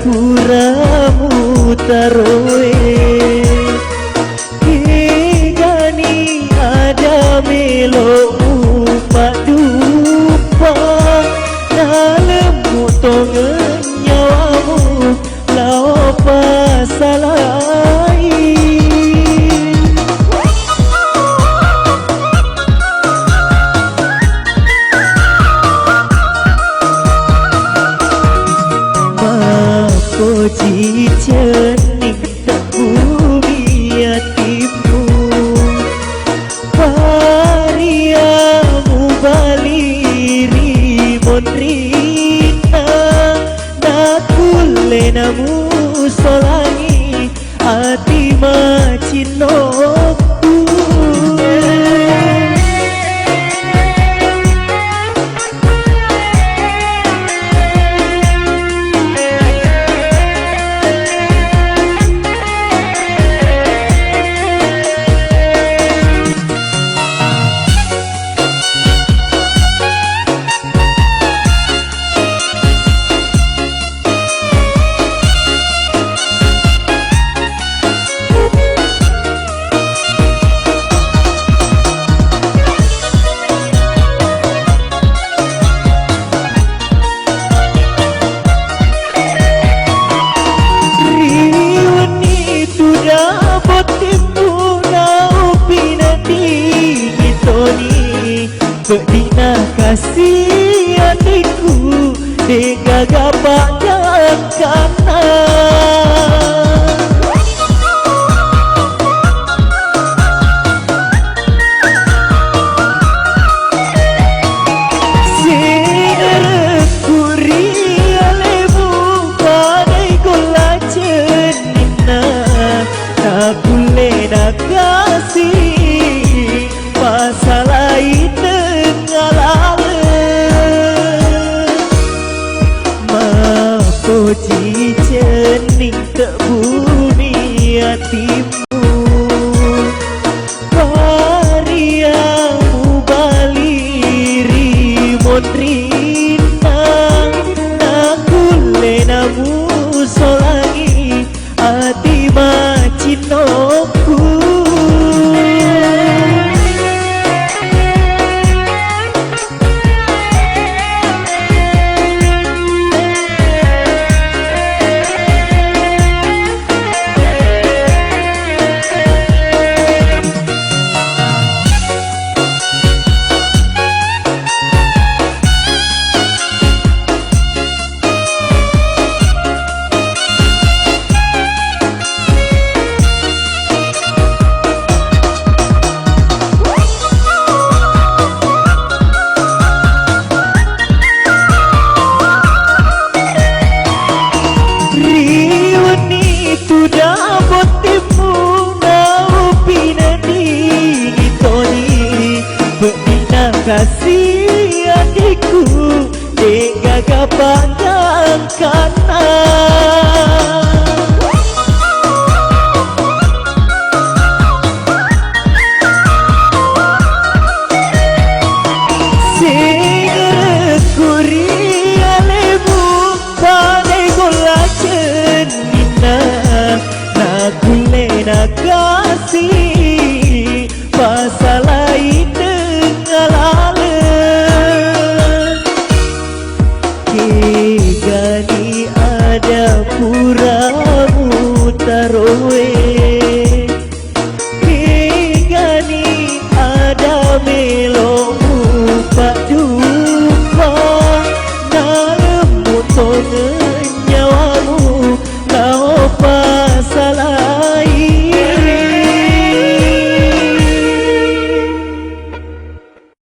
puramu taroe Kegani ada melo upak dupa Nalemu tongen nyawamu Lau pasalai Ji cening tak bumi hatimu Pariamu baliri monrina Nakulenamu solangi hati macinoku Berdina kasih hatiku Dengan gapak dan kanan Sereku rialemu Badai gula cenina Tak boleh nak kasih Masalah ini Ji cening tak bumi hatimu Pariamu baliri monrina Nakulenamu solangi hati macinoku Kasih adikku Dengan gapak dan kanan Sereku rialemu Badai gola cenina Nakulena kasih Masalah ini Kegani ada pura